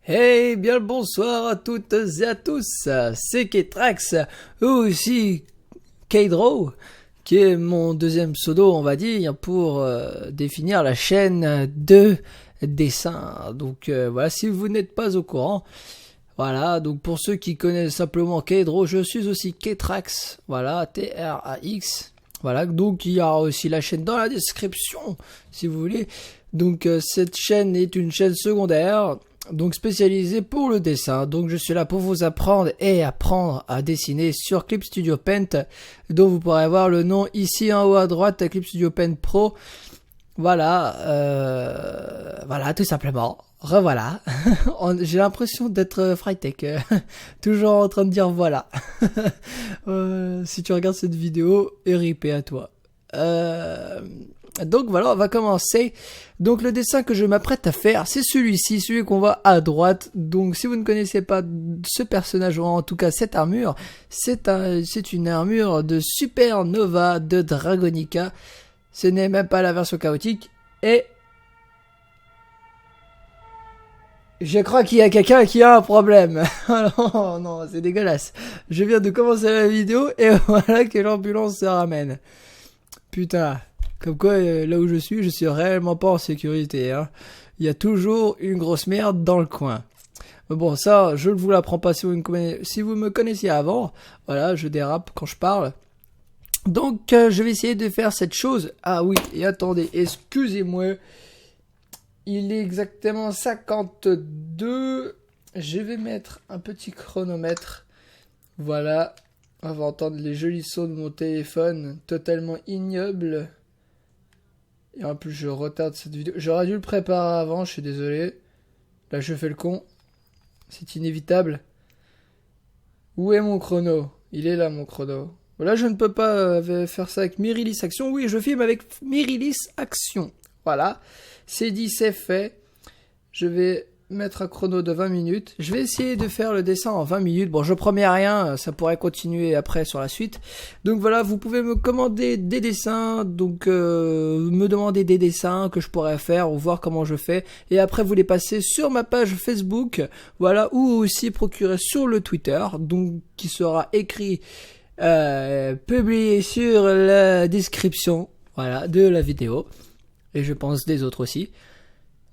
Hey, bien le bonsoir à toutes et à tous, c'est Ketrax, ou aussi Keidro, qui est mon deuxième pseudo, on va dire, pour définir la chaîne de dessin. Donc voilà, si vous n'êtes pas au courant, voilà, donc pour ceux qui connaissent simplement Keidro, je suis aussi Ketrax, voilà, Trax, voilà, donc il y aura aussi la chaîne dans la description, si vous voulez. Donc cette chaîne est une chaîne secondaire, donc spécialisée pour le dessin. Donc je suis là pour vous apprendre et apprendre à dessiner sur Clip Studio Paint, dont vous pourrez voir le nom ici en haut à droite, Clip Studio Paint Pro. Voilà, voilà tout simplement. Revoilà. J'ai l'impression d'être Frytech, toujours en train de dire voilà. Si tu regardes cette vidéo, RIP à toi. Donc voilà, on va commencer. Donc le dessin que je m'apprête à faire, c'est celui-ci, celui qu'on voit à droite. Donc si vous ne connaissez pas ce personnage, ou en tout cas cette armure, c'est une armure de Supernova de Dragonica. Ce n'est même pas la version chaotique. Et je crois qu'il y a quelqu'un qui a un problème. Non, non, c'est dégueulasse. Je viens de commencer la vidéo et voilà que l'ambulance se ramène. Putain. Comme quoi, là où je suis réellement pas en sécurité. Hein. Il y a toujours une grosse merde dans le coin. Mais bon, ça, je ne vous l'apprends pas si vous me connaissiez avant. Voilà, je dérape quand je parle. Donc, je vais essayer de faire cette chose. Ah oui, et attendez, excusez-moi. Il est exactement 52. Je vais mettre un petit chronomètre. Voilà. On va entendre les jolis sons de mon téléphone, totalement ignobles. Et en plus, je retarde cette vidéo. J'aurais dû le préparer avant, je suis désolé. Là, je fais le con. C'est inévitable. Où est mon chrono? Il est là, mon chrono. Voilà, je ne peux pas faire ça avec Mirilis Action. Oui, je filme avec Mirilis Action. Voilà. C'est dit, c'est fait. Je vais mettre un chrono de 20 minutes. Je vais essayer de faire le dessin en 20 minutes. Bon, je promets rien, ça pourrait continuer après sur la suite. Donc voilà, vous pouvez me commander des dessins, donc me demander des dessins que je pourrais faire ou voir comment je fais. Et après, vous les passez sur ma page Facebook, voilà, ou aussi procurer sur le Twitter, donc qui sera écrit, publié sur la description, voilà, de la vidéo. Et je pense des autres aussi.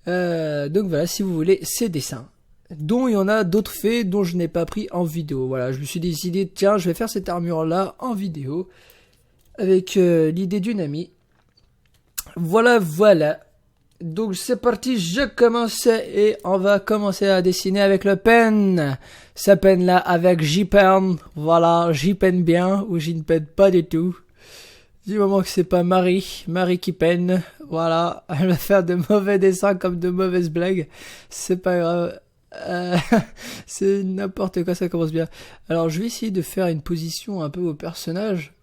Donc voilà, si vous voulez ces dessins, dont il y en a d'autres faits dont je n'ai pas pris en vidéo. Voilà, je me suis décidé, tiens, je vais faire cette armure là en vidéo avec l'idée d'une amie. Voilà, voilà. Donc c'est parti, je commence et on va commencer à dessiner avec le pen. Ce pen là avec J-Pen. Voilà, J-Pen bien ou j'y ne peine pas du tout. Du moment que c'est pas Marie qui peine, voilà, elle va faire de mauvais dessins comme de mauvaises blagues, c'est pas grave, c'est n'importe quoi, ça commence bien. Alors je vais essayer de faire une position un peu au personnage,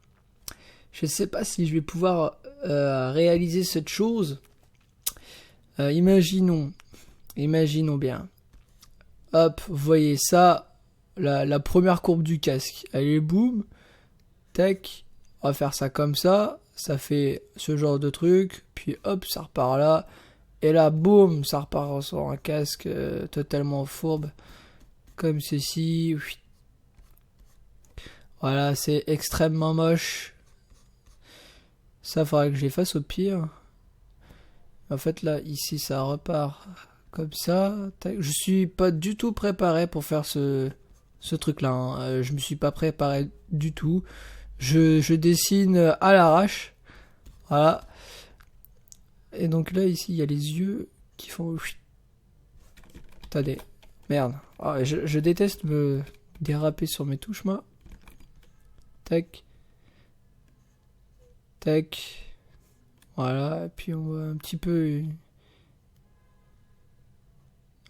je sais pas si je vais pouvoir réaliser cette chose, imaginons bien, hop, vous voyez ça, la première courbe du casque, elle est boum, tac. On va faire ça comme ça fait ce genre de truc, puis hop, ça repart là, et là, boum, ça repart sur un casque totalement fourbe, comme ceci. Voilà, c'est extrêmement moche. Ça, faudrait que je l'efface au pire. En fait, là, ici, ça repart comme ça. Je suis pas du tout préparé pour faire ce truc-là. Hein. Je me suis pas préparé du tout. Je dessine à l'arrache. Voilà. Et donc là, ici, il y a les yeux qui font... Attendez. Merde. Ah, je déteste me déraper sur mes touches, moi. Tac. Tac. Voilà. Et puis, on va un petit peu...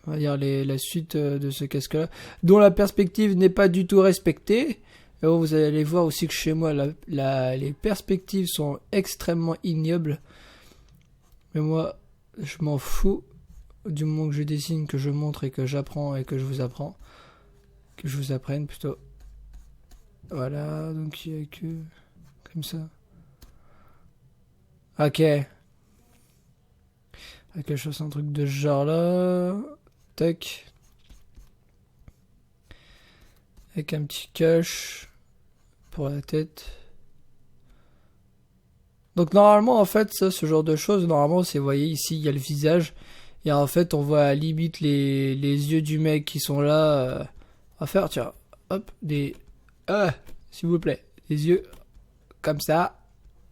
On va dire la suite de ce casque-là. Dont la perspective n'est pas du tout respectée. Et bon, vous allez voir aussi que chez moi, les perspectives sont extrêmement ignobles. Mais moi, je m'en fous du moment que je dessine, que je montre et que j'apprends et que je vous apprends. Que je vous apprenne plutôt. Voilà, donc il n'y a que... Comme ça. Ok. Ok, je fasse un truc de ce genre là. Tac. Avec un petit cache pour la tête. Donc normalement en fait ça, ce genre de choses, normalement c'est, vous voyez ici il y a le visage. Et en fait on voit à la limite les yeux du mec qui sont là à faire, tiens, hop, des... s'il vous plaît, des yeux comme ça,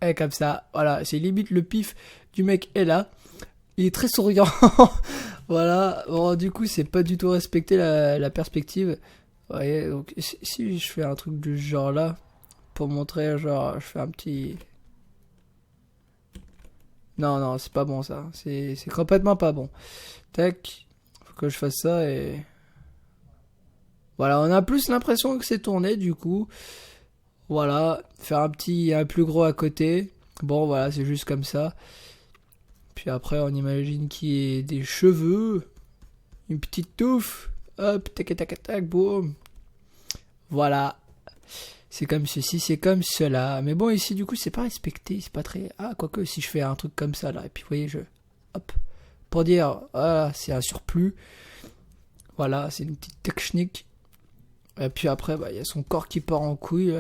et comme ça, voilà, c'est limite le pif du mec est là. Il est très souriant. Voilà, bon du coup c'est pas du tout respecté la perspective. Vous voyez, donc si je fais un truc du genre là, pour montrer, genre je fais un petit... Non, non, c'est pas bon ça. C'est complètement pas bon. Tac. Faut que je fasse ça et... Voilà, on a plus l'impression que c'est tourné du coup. Voilà, faire un plus gros à côté. Bon, voilà, c'est juste comme ça. Puis après, on imagine qu'il y ait des cheveux. Une petite touffe. Hop, tac, tac, tac, boum. Voilà. C'est comme ceci, c'est comme cela. Mais bon, ici, du coup, c'est pas respecté. C'est pas très... Ah, quoique, si je fais un truc comme ça, là. Et puis, vous voyez, hop. Pour dire, ah, c'est un surplus. Voilà, c'est une petite technique. Et puis après, bah, il y a son corps qui part en couille.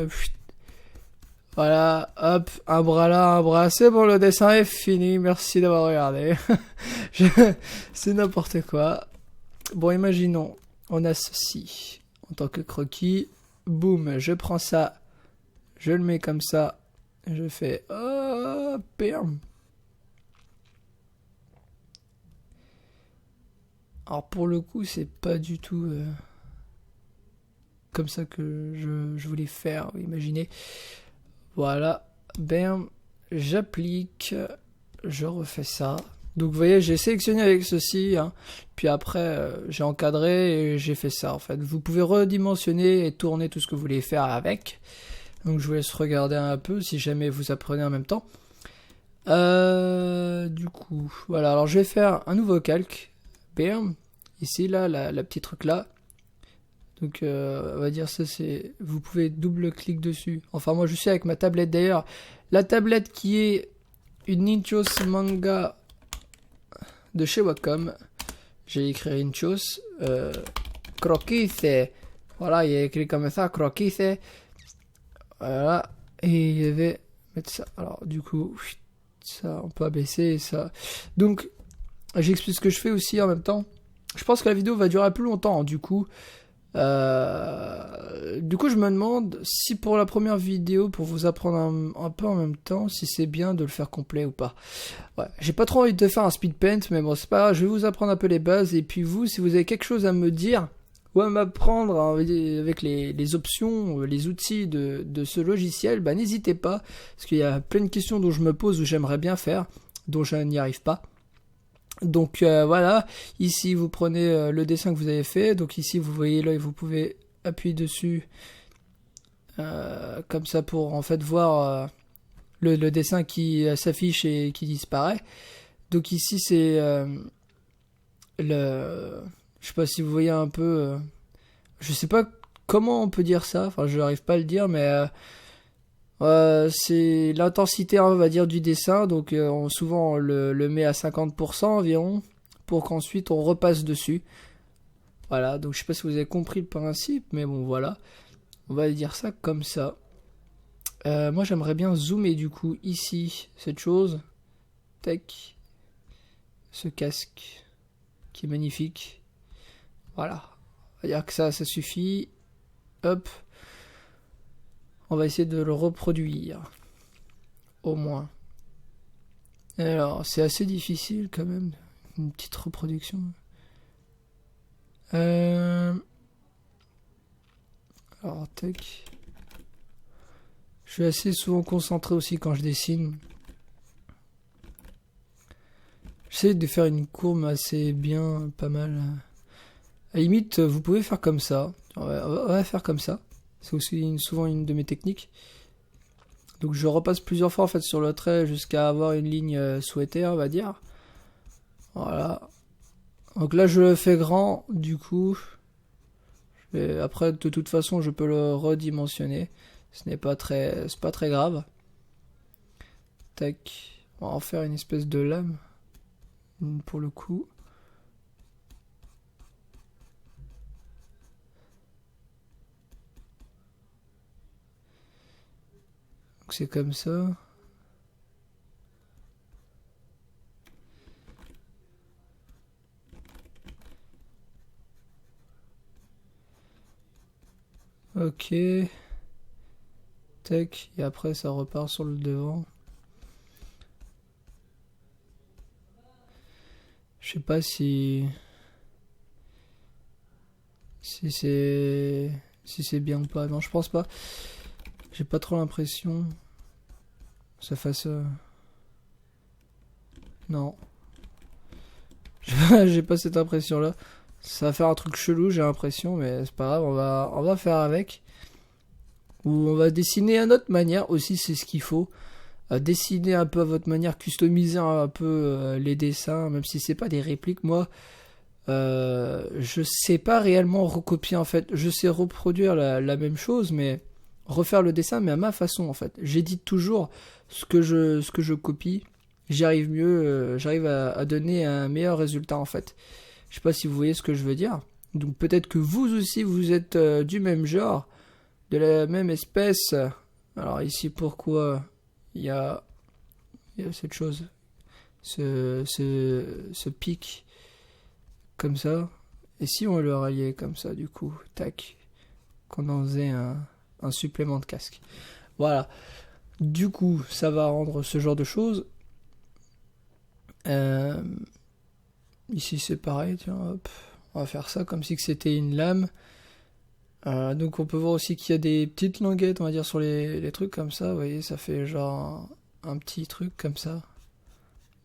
Voilà, hop, un bras là, un bras. C'est bon, le dessin est fini. Merci d'avoir regardé. C'est n'importe quoi. Bon, imaginons, on a ceci en tant que croquis. Boum, je prends ça, je le mets comme ça, je fais bam. Alors pour le coup, c'est pas du tout comme ça que je voulais faire, imaginez. Voilà, bam, j'applique, je refais ça. Donc vous voyez, j'ai sélectionné avec ceci, hein. Puis après j'ai encadré et j'ai fait ça en fait. Vous pouvez redimensionner et tourner tout ce que vous voulez faire avec. Donc je vous laisse regarder un peu si jamais vous apprenez en même temps. Du coup, voilà, alors je vais faire un nouveau calque. Bam, ici là, la petite truc là. Donc on va dire ça c'est... Vous pouvez double-clic dessus. Enfin moi je suis avec ma tablette d'ailleurs. La tablette qui est une Ninchos Manga de chez Wacom. J'ai écrit Ninchos. Croquise. Voilà, il y a écrit comme ça, Croquise. Voilà. Et je vais mettre ça. Alors du coup, ça on peut abaisser ça. Donc j'explique ce que je fais aussi en même temps. Je pense que la vidéo va durer plus longtemps du coup. Je me demande si pour la première vidéo, pour vous apprendre un peu en même temps, si c'est bien de le faire complet ou pas. Ouais, j'ai pas trop envie de faire un speed paint, mais bon, c'est pas grave, je vais vous apprendre un peu les bases. Et puis vous, si vous avez quelque chose à me dire ou à m'apprendre avec les options, les outils de ce logiciel, bah n'hésitez pas, parce qu'il y a plein de questions dont je me pose ou j'aimerais bien faire, dont je n'y arrive pas. Donc voilà, ici vous prenez le dessin que vous avez fait, donc ici vous voyez là, vous pouvez appuyer dessus comme ça pour en fait voir le dessin qui s'affiche et qui disparaît. Donc ici c'est je sais pas si vous voyez un peu, je sais pas comment on peut dire ça, enfin je n'arrive pas à le dire, mais c'est l'intensité on va dire du dessin, donc souvent on le met à 50% environ pour qu'ensuite on repasse dessus. Voilà, donc je sais pas si vous avez compris le principe, mais bon voilà, on va dire ça comme ça. Moi j'aimerais bien zoomer du coup ici cette chose, tac, ce casque qui est magnifique. Voilà, on va dire que ça suffit. Hop. On va essayer de le reproduire. Au moins. Alors, c'est assez difficile quand même. Une petite reproduction. Alors, tac. Je suis assez souvent concentré aussi quand je dessine. J'essaie de faire une courbe assez bien, pas mal. À la limite, vous pouvez faire comme ça. On va faire comme ça. C'est aussi souvent une de mes techniques. Donc je repasse plusieurs fois en fait sur le trait jusqu'à avoir une ligne souhaitée, on va dire. Voilà. Donc là je le fais grand, du coup. Après de toute façon je peux le redimensionner. C'est pas très grave. Tac. On va en faire une espèce de lame. Pour le coup. C'est comme ça. Ok. Tac. Et après, ça repart sur le devant. Je sais pas si... Si c'est bien ou pas. Non, je pense pas. J'ai pas trop l'impression que ça fasse... Non. J'ai pas cette impression-là. Ça va faire un truc chelou, j'ai l'impression, mais c'est pas grave, on va faire avec. Ou on va dessiner à notre manière aussi, c'est ce qu'il faut. Dessiner un peu à votre manière, customiser un peu les dessins, même si c'est pas des répliques. Moi, je sais pas réellement recopier en fait. Je sais reproduire la même chose, mais refaire le dessin, mais à ma façon en fait. J'édite toujours ce que je copie. J'y arrive mieux, j'arrive à donner un meilleur résultat en fait. Je sais pas si vous voyez ce que je veux dire. Donc peut-être que vous aussi vous êtes du même genre, de la même espèce. Alors ici pourquoi il y a cette chose, ce pic comme ça. Et si on le ralliait comme ça du coup, tac, qu'on en faisait un supplément de casque. Voilà. Du coup ça va rendre ce genre de choses. Ici c'est pareil, tiens, hop, on va faire ça comme si c'était une lame. Donc on peut voir aussi qu'il y a des petites languettes, on va dire, sur les trucs comme ça, vous voyez, ça fait genre un petit truc comme ça.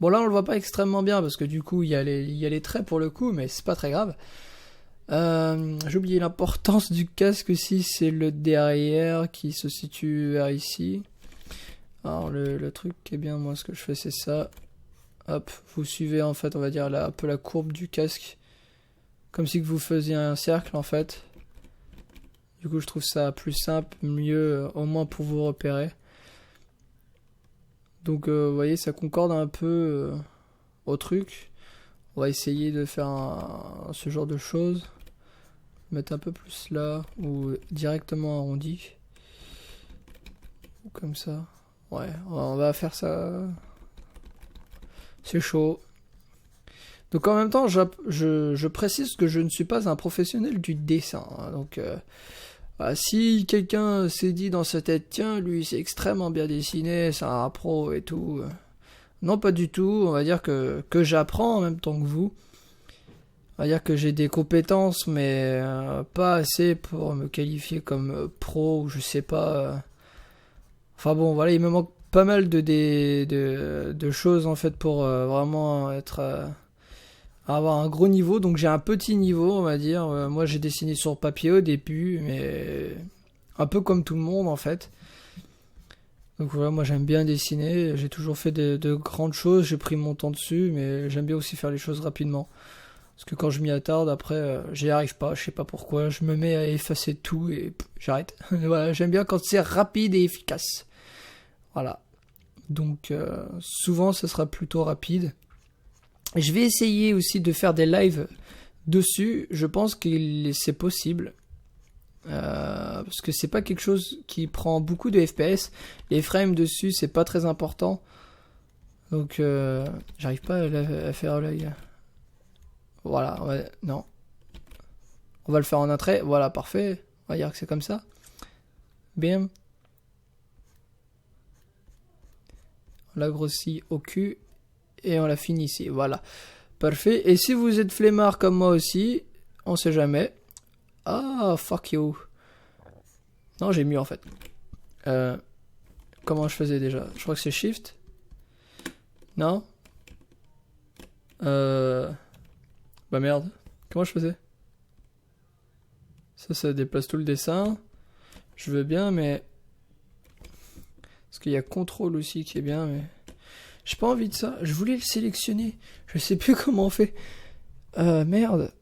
Bon là on le voit pas extrêmement bien parce que du coup il y a les traits pour le coup, mais c'est pas très grave. J'ai oublié l'importance du casque aussi, c'est le derrière qui se situe vers ici. Alors le truc qui est bien, moi ce que je fais c'est ça. Hop, vous suivez en fait, on va dire un peu la courbe du casque. Comme si que vous faisiez un cercle en fait. Du coup je trouve ça plus simple, mieux, au moins pour vous repérer. Donc vous voyez, ça concorde un peu au truc. On va essayer de faire ce genre de choses. Mettre un peu plus là, ou directement arrondi. Ou comme ça. Ouais, on va faire ça. C'est chaud. Donc en même temps, je précise que je ne suis pas un professionnel du dessin. Hein, donc si quelqu'un s'est dit dans sa tête, tiens, lui c'est extrêmement bien dessiné, c'est un pro et tout. Non, pas du tout. On va dire que j'apprends en même temps que vous. On va dire que j'ai des compétences, mais pas assez pour me qualifier comme pro ou je sais pas. Enfin bon, voilà, il me manque pas mal de choses en fait pour vraiment avoir un gros niveau. Donc j'ai un petit niveau, on va dire. Moi j'ai dessiné sur papier au début, mais un peu comme tout le monde en fait. Donc voilà, moi j'aime bien dessiner. J'ai toujours fait de grandes choses. J'ai pris mon temps dessus, mais j'aime bien aussi faire les choses rapidement. Parce que quand je m'y attarde, après, j'y arrive pas, je sais pas pourquoi. Je me mets à effacer tout et j'arrête. Voilà, j'aime bien quand c'est rapide et efficace. Voilà. Donc, souvent, ce sera plutôt rapide. Je vais essayer aussi de faire des lives dessus. Je pense que c'est possible. Parce que c'est pas quelque chose qui prend beaucoup de FPS. Les frames dessus, c'est pas très important. Donc, j'arrive pas à faire l'œil. Voilà, non. On va le faire en un trait. Voilà, parfait. On va dire que c'est comme ça. Bim. On l'a grossi au cul. Et on l'a fini ici. Voilà. Parfait. Et si vous êtes flemmard comme moi aussi, on sait jamais. Ah, fuck you. Non, j'ai mieux en fait. Comment je faisais déjà? Je crois que c'est Shift. Non? Bah merde. Comment je faisais? Ça déplace tout le dessin. Je veux bien, mais... Parce qu'il y a contrôle aussi qui est bien, mais... J'ai pas envie de ça. Je voulais le sélectionner. Je sais plus comment on fait. Merde.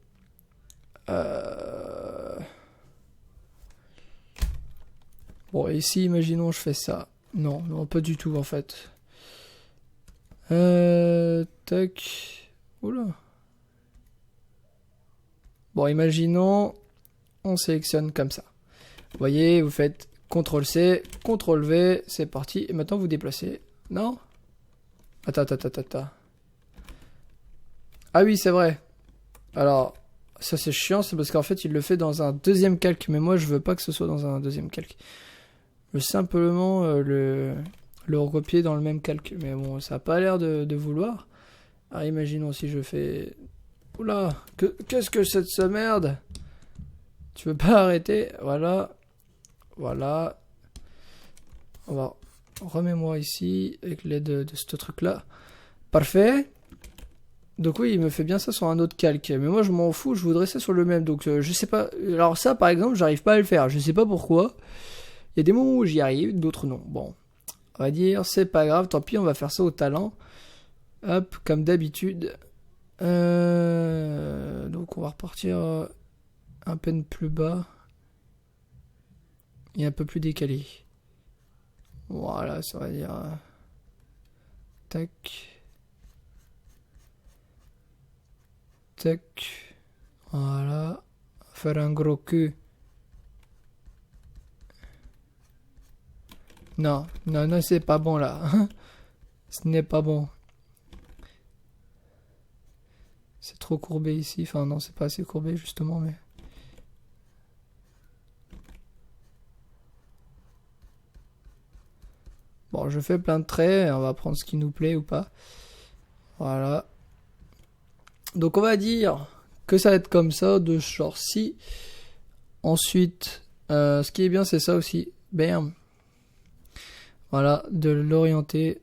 Bon, ici, imaginons, je fais ça. Non, non, pas du tout, en fait. Tac. Oula. Bon, imaginons, on sélectionne comme ça. Vous voyez, vous faites CTRL C, CTRL V, c'est parti. Et maintenant vous déplacez. Non? Attends. Ah oui, c'est vrai. Alors, ça c'est chiant, c'est parce qu'en fait il le fait dans un deuxième calque. Mais moi je veux pas que ce soit dans un deuxième calque. Je veux simplement le recopier dans le même calque. Mais bon, ça a pas l'air de vouloir. Alors imaginons si je fais... Oula, qu'est-ce que c'est de ce merde? Tu veux pas arrêter? Voilà. Voilà. On va... Remets-moi ici avec l'aide de ce truc-là. Parfait. Donc oui, il me fait bien ça sur un autre calque. Mais moi, je m'en fous, je voudrais ça sur le même. Donc je sais pas... Alors ça, par exemple, j'arrive pas à le faire. Je sais pas pourquoi. Il y a des moments où j'y arrive, d'autres non. Bon. On va dire, c'est pas grave. Tant pis, on va faire ça au talent. Hop, comme d'habitude. Donc on va repartir un peine plus bas. Et un peu plus décalé. Voilà, ça va dire... tac. Tac. Voilà. Faire un gros cul. Non, c'est pas bon là. Ce n'est pas bon. C'est trop courbé ici. Enfin non, c'est pas assez courbé justement, mais... Bon, je fais plein de traits. On va prendre ce qui nous plaît ou pas. Voilà. Donc on va dire que ça va être comme ça, de ce genre-ci. Ensuite, ce qui est bien, c'est ça aussi. Bam. Voilà, de l'orienter.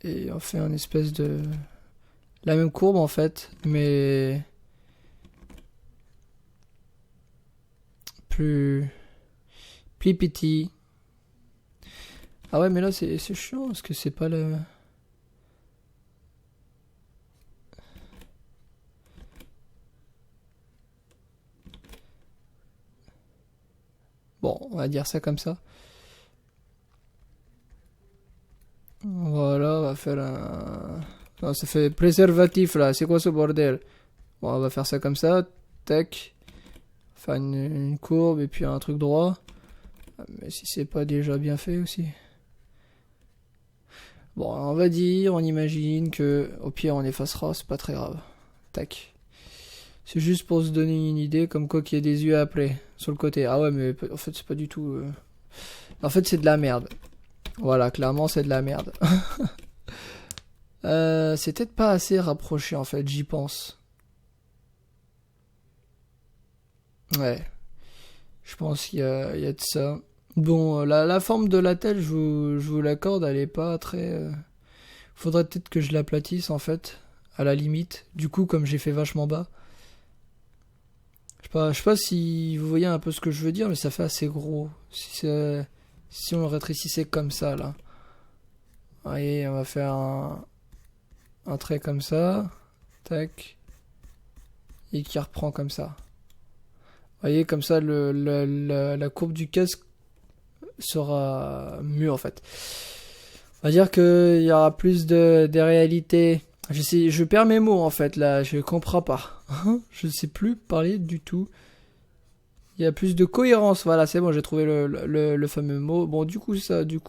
Et on fait une espèce de... La même courbe en fait, mais... Plus petit. Ah ouais, mais là c'est chiant, parce que c'est pas le... Bon, on va dire ça comme ça. Voilà, on va faire un... Non, ça fait préservatif là, c'est quoi ce bordel? Bon, on va faire ça comme ça, tac. Faire une courbe et puis un truc droit. Mais si c'est pas déjà bien fait aussi. Bon, on va dire, on imagine que au pire on effacera, c'est pas très grave. Tac. C'est juste pour se donner une idée, comme quoi qu'il y a des yeux après, sur le côté. Ah ouais, mais en fait c'est pas du tout... En fait c'est de la merde. Voilà, clairement c'est de la merde. C'est peut-être pas assez rapproché en fait, j'y pense. Ouais, je pense qu'il y a de ça. Bon, la forme de la tête, je vous l'accorde, elle est pas très... Faudrait peut-être que je l'aplatisse en fait, à la limite. Du coup, comme j'ai fait vachement bas. Je sais pas si vous voyez un peu ce que je veux dire, mais ça fait assez gros. Si on le rétrécissait comme ça, là. Vous voyez, on va faire un trait comme ça. Tac. Et qui reprend comme ça. Vous voyez, comme ça, la courbe du casque sera mieux, en fait. On va dire qu'il y aura plus de réalité. Je perds mes mots, en fait, là. Je comprends pas. Je ne sais plus parler du tout. Il y a plus de cohérence. Voilà, c'est bon, j'ai trouvé le fameux mot. Bon, du coup,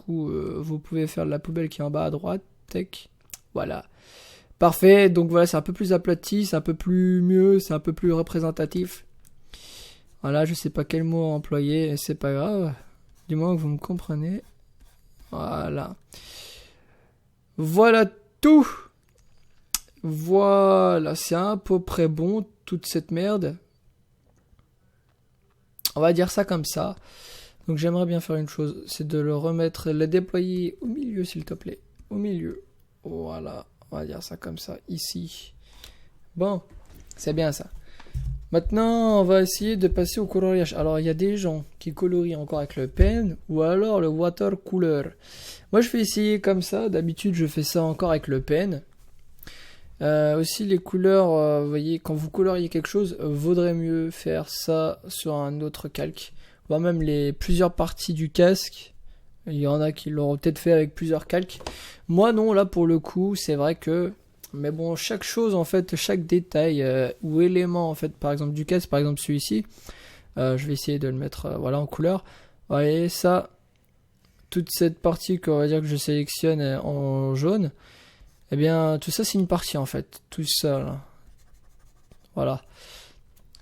vous pouvez faire la poubelle qui est en bas à droite. Tac. Voilà. Parfait. Donc voilà, c'est un peu plus aplati, c'est un peu plus mieux, c'est un peu plus représentatif. Voilà, je sais pas quel mot employer, c'est pas grave. Du moins que vous me comprenez. Voilà. Voilà tout. Voilà, c'est à peu près bon, toute cette merde. On va dire ça comme ça. Donc j'aimerais bien faire une chose, c'est de le déployer au milieu, s'il te plaît. Au milieu. Voilà, on va dire ça comme ça, ici. Bon, c'est bien ça. Maintenant, on va essayer de passer au coloriage. Alors, il y a des gens qui colorient encore avec le pen ou alors le watercolor. Moi, je vais essayer comme ça. D'habitude, je fais ça encore avec le pen. Aussi, les couleurs, vous voyez, quand vous coloriez quelque chose, vaudrait mieux faire ça sur un autre calque. Voire même plusieurs parties du casque. Il y en a qui l'auront peut-être fait avec plusieurs calques. Moi, non, là, pour le coup, c'est vrai que... Mais bon, chaque chose, en fait, chaque détail ou élément, en fait, par exemple, du casque, par exemple celui-ci, je vais essayer de le mettre voilà, en couleur. Vous voyez, ça, toute cette partie qu'on va dire que je sélectionne en jaune, eh bien tout ça c'est une partie en fait, tout ça là. Voilà.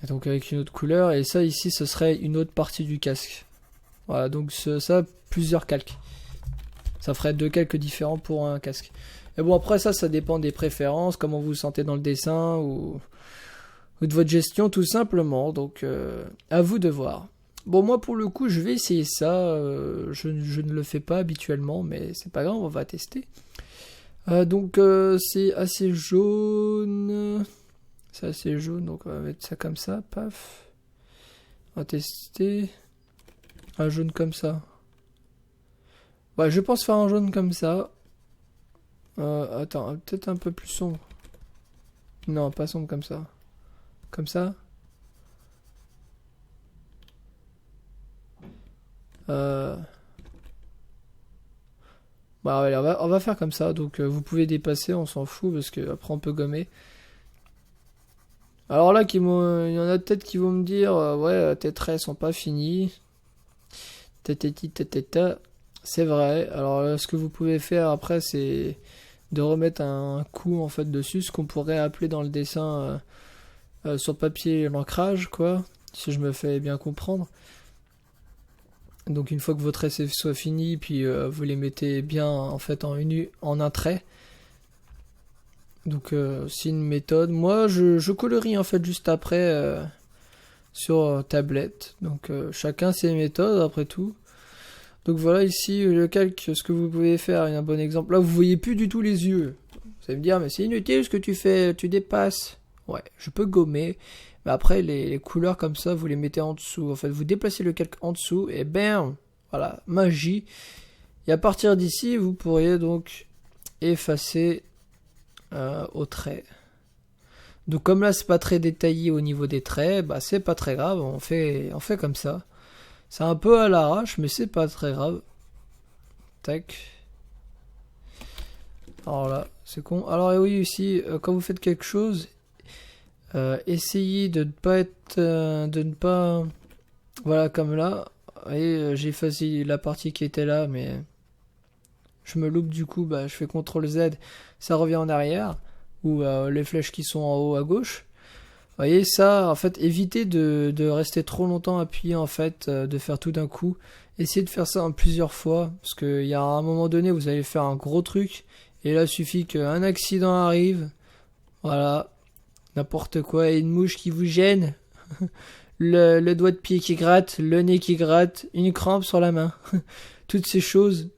Et donc avec une autre couleur, et ça ici ce serait une autre partie du casque. Voilà, donc ça, plusieurs calques. Ça ferait 2 calques différents pour un casque. Et bon, après ça dépend des préférences, comment vous vous sentez dans le dessin, ou de votre gestion tout simplement. Donc à vous de voir. Bon, moi pour le coup, je vais essayer ça. Je ne le fais pas habituellement, mais c'est pas grave, on va tester. Donc c'est assez jaune. C'est assez jaune, donc on va mettre ça comme ça, paf. On va tester. Un jaune comme ça. Ouais, je pense faire un jaune comme ça. Attends, peut-être un peu plus sombre. Non, pas sombre comme ça. Comme ça. Bah ouais, on va faire comme ça. Donc vous pouvez dépasser, on s'en fout parce que après on peut gommer. Alors là, il y en a peut-être qui vont me dire, ouais, tes traits sont pas finis. C'est vrai. Alors ce que vous pouvez faire après, c'est de remettre un coup en fait dessus, ce qu'on pourrait appeler dans le dessin sur papier l'ancrage, quoi, si je me fais bien comprendre. Donc une fois que votre trait soit fini, puis vous les mettez bien en fait en un trait. Donc c'est une méthode. Moi je colorie en fait juste après sur tablette. Donc chacun ses méthodes après tout. Donc voilà ici le calque, ce que vous pouvez faire, un bon exemple. Là vous voyez plus du tout les yeux. Vous allez me dire mais c'est inutile ce que tu fais, tu dépasses. Ouais, je peux gommer. Mais après les couleurs comme ça, vous les mettez en dessous. En fait vous déplacez le calque en dessous et bam, voilà, magie. Et à partir d'ici vous pourriez donc effacer au trait. Donc comme là c'est pas très détaillé au niveau des traits, bah c'est pas très grave, on fait comme ça. C'est un peu à l'arrache, mais c'est pas très grave. Tac. Alors là, c'est con. Alors oui aussi, quand vous faites quelque chose, essayez de ne pas être, de ne pas, voilà comme là. Et j'ai effacé la partie qui était là, mais je me loupe du coup, bah je fais CTRL Z, ça revient en arrière, ou les flèches qui sont en haut à gauche. Vous voyez ça, en fait, évitez de rester trop longtemps appuyé, en fait, de faire tout d'un coup. Essayez de faire ça en plusieurs fois, parce qu'il y a un moment donné, vous allez faire un gros truc, et là, il suffit qu'un accident arrive, voilà, n'importe quoi, et une mouche qui vous gêne, le doigt de pied qui gratte, le nez qui gratte, une crampe sur la main. Toutes ces choses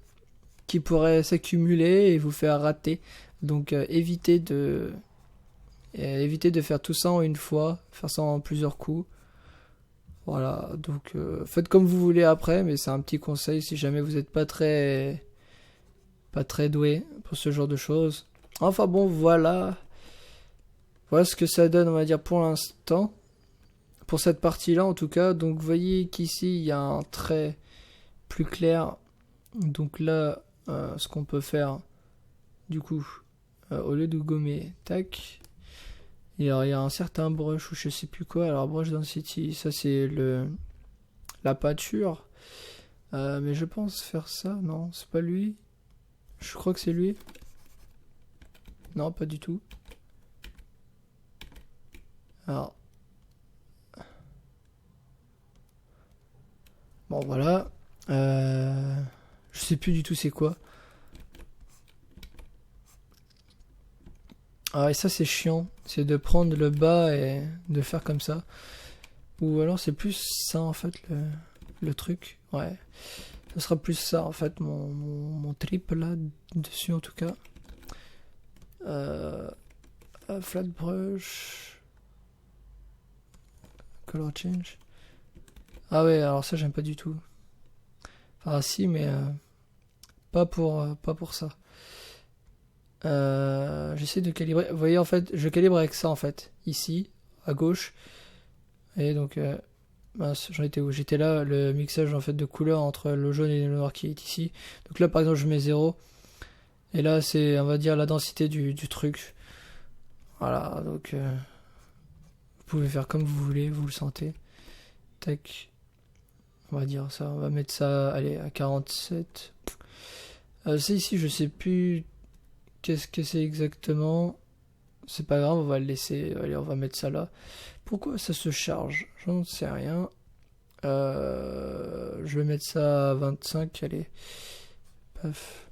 qui pourraient s'accumuler et vous faire rater. Donc, évitez de faire tout ça en une fois, faire ça en plusieurs coups. Voilà, donc faites comme vous voulez après, mais c'est un petit conseil si jamais vous n'êtes pas très doué pour ce genre de choses. Enfin bon, voilà ce que ça donne, on va dire, pour l'instant, pour cette partie là en tout cas. Donc vous voyez qu'ici il y a un trait plus clair, donc là ce qu'on peut faire du coup, au lieu de gommer, tac. Alors, il y a un certain brush ou je sais plus quoi. Alors brush density, ça c'est la peinture. Mais je pense faire ça. Non, c'est pas lui. Je crois que c'est lui. Non, pas du tout. Alors. Bon voilà. Je sais plus du tout c'est quoi. Ah et ça c'est chiant. C'est de prendre le bas et de faire comme ça. Ou alors c'est plus ça en fait le truc. Ouais. Ça sera plus ça en fait mon trip là dessus en tout cas. Flat brush. Color change. Ah ouais alors ça j'aime pas du tout. Enfin si mais pas pour ça. J'essaie de calibrer. Vous voyez en fait je calibre avec ça en fait. Ici à gauche. Et donc j'en étais où? J'étais là, le mixage en fait de couleurs entre le jaune et le noir qui est ici. Donc là par exemple je mets 0. Et là c'est on va dire la densité du truc. Voilà, donc vous pouvez faire comme vous voulez, vous le sentez. Tac. On va dire ça, on va mettre ça, allez, à 47. C'est ici, je sais plus qu'est-ce que c'est exactement. C'est pas grave, on va le laisser. Allez, on va mettre ça là. Pourquoi ça se charge? J'en sais rien. Je vais mettre ça à 25, allez. Paf.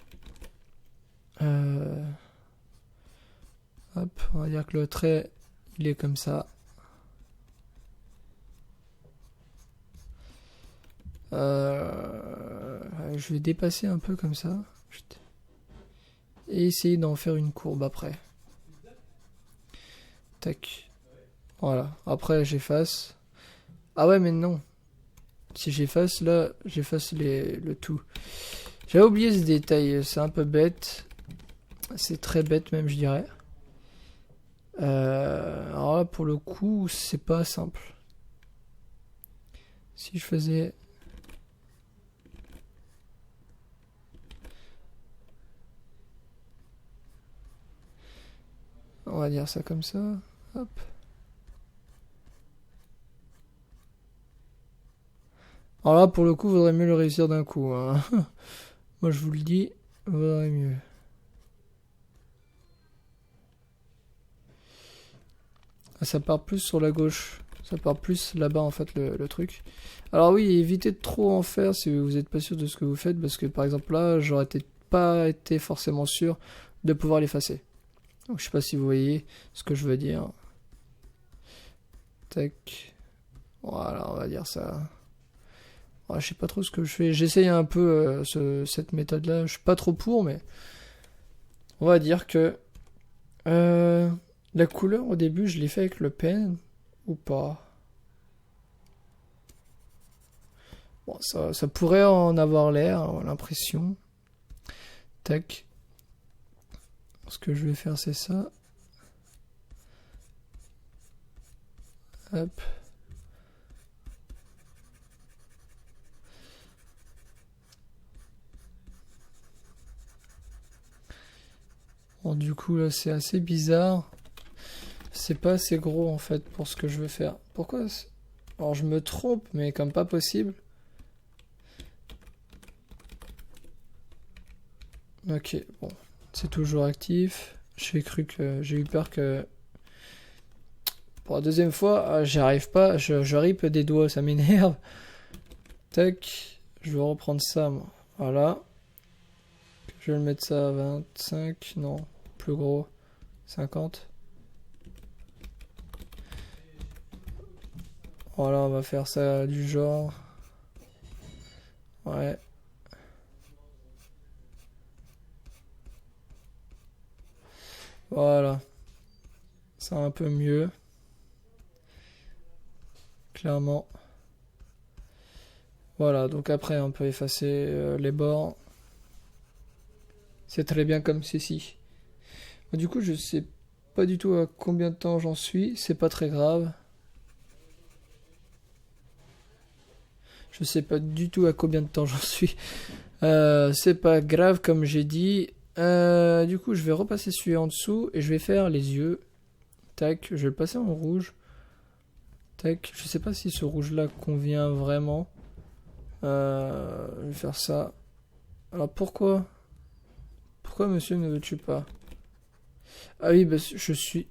Hop, on va dire que le trait, il est comme ça. Je vais dépasser un peu comme ça. Et essayer d'en faire une courbe après. Tac. Voilà. Après, j'efface. Ah ouais, mais non. Si j'efface, là, j'efface le tout. J'avais oublié ce détail. C'est un peu bête. C'est très bête même, je dirais. Alors là, pour le coup, c'est pas simple. Si je faisais... On va dire ça comme ça. Hop. Alors là, pour le coup, vaudrait mieux le réussir d'un coup. Hein. Moi, je vous le dis, vaudrait mieux. Ça part plus sur la gauche. Ça part plus là-bas, en fait, le truc. Alors oui, évitez de trop en faire si vous n'êtes pas sûr de ce que vous faites. Parce que, par exemple, là, j'aurais pas été forcément sûr de pouvoir l'effacer. Donc, je sais pas si vous voyez ce que je veux dire. Tac. Voilà, on va dire ça. Je sais pas trop ce que je fais. J'essaye un peu cette méthode-là. Je suis pas trop pour, mais on va dire que la couleur au début, je l'ai fait avec le pen ou pas. Bon, ça pourrait en avoir l'air, l'impression. Tac. Ce que je vais faire, c'est ça. Hop. Bon, du coup, là, c'est assez bizarre. C'est pas assez gros, en fait, pour ce que je veux faire. Pourquoi? Alors, je me trompe, mais comme pas possible. Ok, bon. C'est toujours actif. J'ai eu peur que... Pour la deuxième fois, j'y arrive pas. Je rip des doigts, ça m'énerve. Tac. Je vais reprendre ça, moi. Voilà. Je vais le mettre ça à 25. Non, plus gros. 50. Voilà, on va faire ça du genre. Ouais. Voilà. C'est un peu mieux. Clairement. Voilà, donc après on peut effacer les bords. C'est très bien comme ceci. Du coup, je sais pas du tout à combien de temps j'en suis. C'est pas très grave. Je sais pas du tout à combien de temps j'en suis. C'est pas grave comme j'ai dit. Du coup, je vais repasser celui en dessous et je vais faire les yeux. Tac, je vais le passer en rouge. Tac, je sais pas si ce rouge là convient vraiment. Je vais faire ça. Alors pourquoi monsieur ne le tue pas? Ah oui, bah, je suis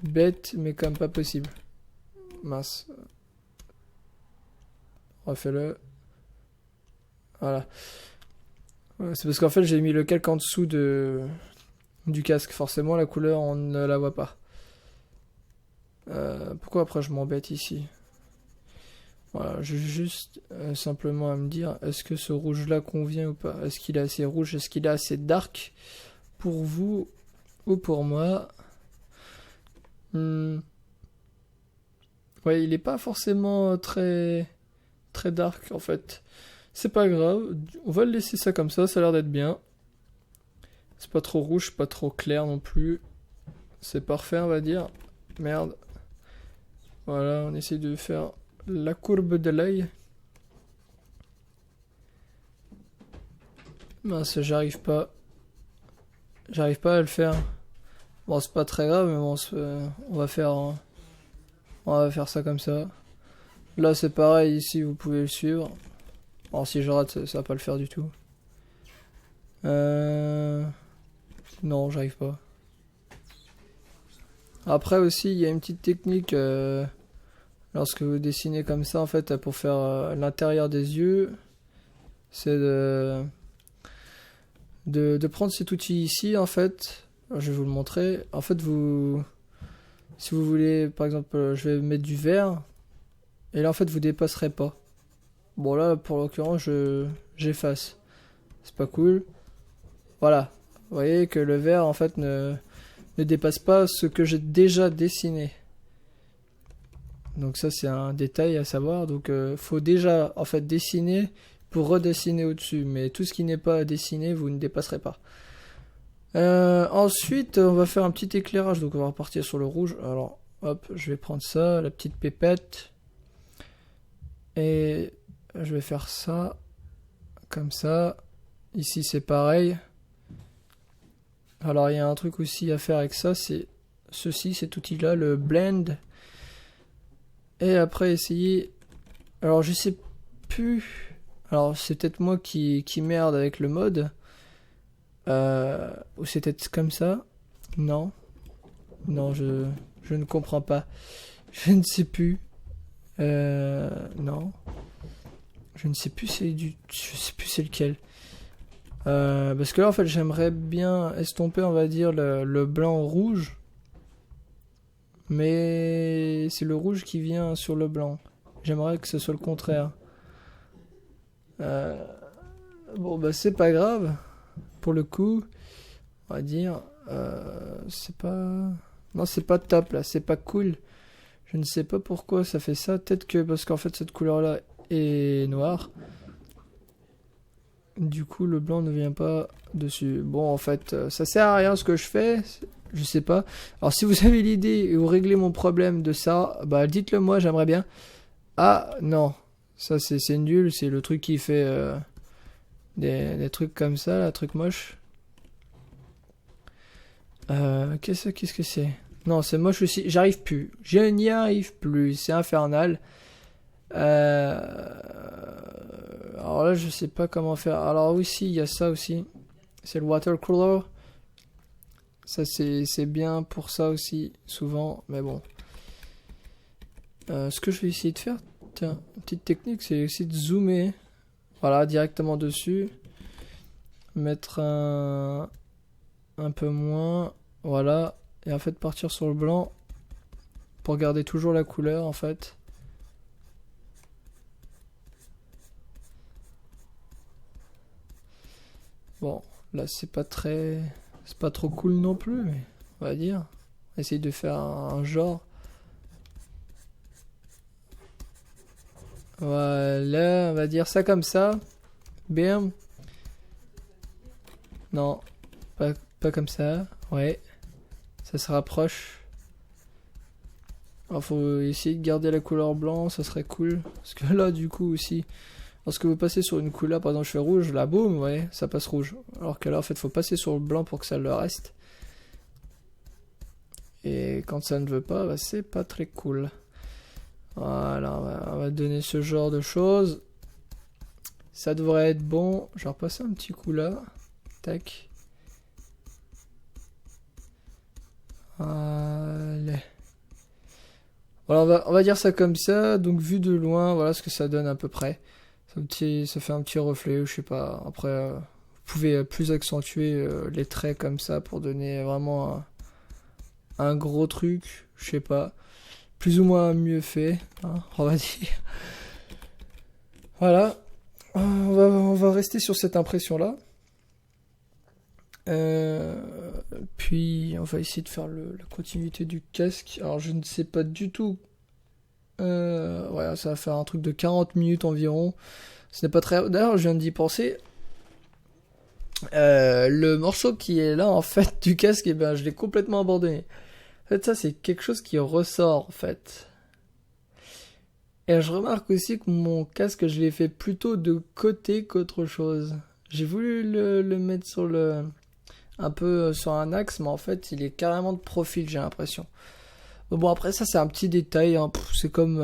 bête, mais comme pas possible. Mince. Refais-le. Voilà. C'est parce qu'en fait j'ai mis le calque en dessous du casque. Forcément la couleur on ne la voit pas. Pourquoi après je m'embête ici? Voilà, j'ai juste simplement à me dire, est-ce que ce rouge là convient ou pas? Est-ce qu'il est assez rouge? Est-ce qu'il est assez dark pour vous ou pour moi? Ouais, il est pas forcément très dark en fait. C'est pas grave, on va le laisser ça comme ça a l'air d'être bien. C'est pas trop rouge, pas trop clair non plus. C'est parfait on va dire. Merde. Voilà, on essaie de faire la courbe de l'œil. Mince, j'arrive pas. J'arrive pas à le faire. Bon, c'est pas très grave, mais bon, on va faire ça comme ça. Là, c'est pareil, ici, vous pouvez le suivre. Alors si je rate, ça va pas le faire du tout. Non, j'arrive pas. Après aussi, il y a une petite technique lorsque vous dessinez comme ça, en fait, pour faire l'intérieur des yeux, c'est de prendre cet outil ici, en fait. Je vais vous le montrer. En fait, si vous voulez, par exemple, je vais mettre du vert, et là, en fait, vous dépasserez pas. Bon, là, pour l'occurrence, j'efface. C'est pas cool. Voilà. Vous voyez que le vert, en fait, ne dépasse pas ce que j'ai déjà dessiné. Donc ça, c'est un détail à savoir. Donc, faut déjà, en fait, dessiner pour redessiner au-dessus. Mais tout ce qui n'est pas dessiné, vous ne dépasserez pas. Ensuite, on va faire un petit éclairage. Donc, on va repartir sur le rouge. Alors, hop, je vais prendre ça, la petite pépette. Et je vais faire ça, comme ça. Ici, c'est pareil. Alors, il y a un truc aussi à faire avec ça, c'est ceci, cet outil-là, le blend. Et après, essayer... Alors, je sais plus... Alors, c'est peut-être moi qui merde avec le mode. Ou c'est peut-être comme ça. Non. Non, je ne comprends pas. Je ne sais plus. Non. Je ne sais plus je sais plus c'est lequel. Parce que là en fait j'aimerais bien estomper on va dire le blanc rouge. Mais c'est le rouge qui vient sur le blanc. J'aimerais que ce soit le contraire. Bon bah c'est pas grave. Pour le coup, on va dire c'est pas... Non c'est pas top là, c'est pas cool. Je ne sais pas pourquoi ça fait ça. Peut-être que parce qu'en fait cette couleur là est noire. Du coup le blanc ne vient pas dessus. Bon en fait ça sert à rien ce que je fais. Je sais pas. Alors si vous avez l'idée et vous réglez mon problème de ça, bah dites-le moi, j'aimerais bien. Ah non. Ça c'est nul. C'est le truc qui fait des trucs comme ça, là, truc moche. Qu'est-ce que c'est? Non, c'est moche aussi. J'arrive plus. Je n'y arrive plus. C'est infernal. Alors là, je sais pas comment faire. Alors aussi, il y a ça aussi. C'est le watercolor. Ça, c'est bien pour ça aussi, souvent. Mais bon. Ce que je vais essayer de faire, tiens, une petite technique, c'est essayer de zoomer. Voilà, directement dessus. Mettre un peu moins. Voilà. Et en fait, partir sur le blanc. Pour garder toujours la couleur, en fait. Bon, là, c'est pas trop cool non plus, mais on va dire. Essayer de faire un genre. Voilà, on va dire ça comme ça. Bam. Non, pas comme ça. Ouais, ça se rapproche. Alors, faut essayer de garder la couleur blanc, ça serait cool. Parce que là, du coup, aussi, lorsque vous passez sur une couleur, par exemple, je fais rouge, là, boum, ouais, ça passe rouge. Alors que là, en fait, faut passer sur le blanc pour que ça le reste. Et quand ça ne veut pas, bah, c'est pas très cool. Voilà, on va donner ce genre de choses. Ça devrait être bon. Je vais repasser un petit coup là. Tac. Allez. Voilà, on va dire ça comme ça. Donc vu de loin, voilà ce que ça donne à peu près. Ça fait un petit reflet, je sais pas. Après, vous pouvez plus accentuer les traits comme ça pour donner vraiment un gros truc. Je sais pas. Plus ou moins mieux fait, hein, on va dire. Voilà. On va rester sur cette impression-là. Puis on va essayer de faire la continuité du casque. Alors je ne sais pas du tout. Ouais, ça va faire un truc de 40 minutes environ. Ce n'est pas très... D'ailleurs, je viens d'y penser. Le morceau qui est là, en fait, du casque, eh ben, je l'ai complètement abandonné. En fait, ça, c'est quelque chose qui ressort, en fait. Et je remarque aussi que mon casque, je l'ai fait plutôt de côté qu'autre chose. J'ai voulu le mettre sur un peu sur un axe, mais en fait, il est carrément de profil, j'ai l'impression. Bon, après, ça, c'est un petit détail. Hein. C'est comme...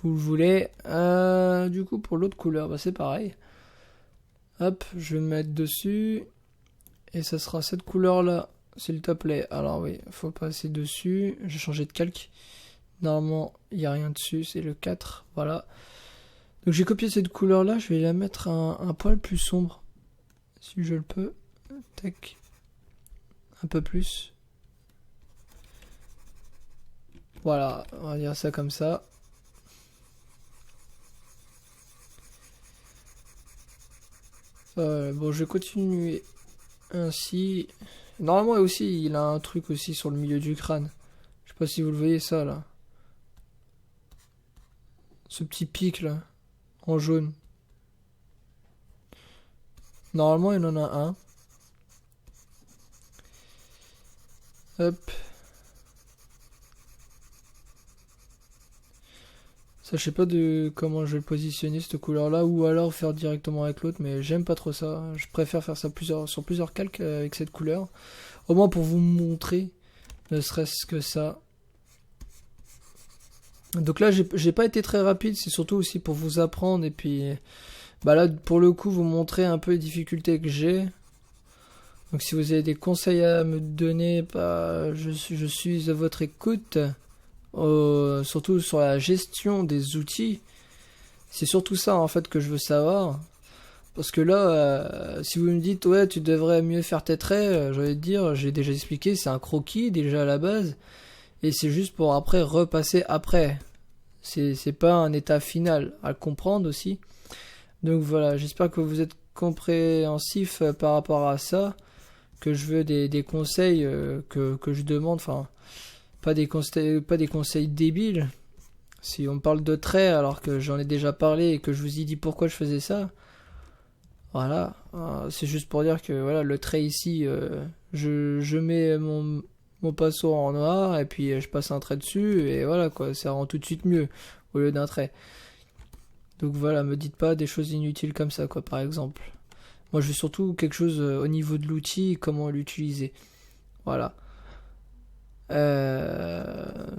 vous vous le voulez. Du coup, pour l'autre couleur, bah, c'est pareil. Hop, je vais me mettre dessus. Et ça sera cette couleur-là, s'il te plaît. Alors oui, faut passer dessus. J'ai changé de calque. Normalement, il n'y a rien dessus, c'est le 4. Voilà. Donc j'ai copié cette couleur-là, je vais la mettre un poil plus sombre. Si je le peux. Tac. Un peu plus. Voilà, on va dire ça comme ça. Bon, je vais continuer ainsi. Normalement aussi, il a un truc aussi sur le milieu du crâne. Je sais pas si vous le voyez ça là. Ce petit pic là, en jaune. Normalement, il en a un. Hop. Ça, je sais pas de comment je vais le positionner cette couleur là, ou alors faire directement avec l'autre, mais j'aime pas trop ça. Je préfère faire ça sur plusieurs calques avec cette couleur. Au moins pour vous montrer, ne serait-ce que ça. Donc là, j'ai pas été très rapide, c'est surtout aussi pour vous apprendre, et puis bah là, pour le coup, vous montrer un peu les difficultés que j'ai. Donc si vous avez des conseils à me donner, bah, je suis à votre écoute. Surtout sur la gestion des outils. C'est surtout ça en fait que je veux savoir. Parce que là, si vous me dites ouais tu devrais mieux faire tes traits, je vais te dire, j'ai déjà expliqué, c'est un croquis déjà à la base. Et c'est juste pour après repasser après. C'est pas un état final à le comprendre aussi. Donc voilà, j'espère que vous êtes compréhensif par rapport à ça. Que je veux des conseils que je demande, enfin pas des conseils débiles. Si on me parle de traits alors que j'en ai déjà parlé et que je vous ai dit pourquoi je faisais ça, voilà, c'est juste pour dire que voilà, le trait ici, je mets mon pinceau en noir et puis je passe un trait dessus et voilà quoi, ça rend tout de suite mieux au lieu d'un trait. Donc voilà, me dites pas des choses inutiles comme ça quoi, par exemple. Moi je veux surtout quelque chose au niveau de l'outil, comment l'utiliser. Voilà.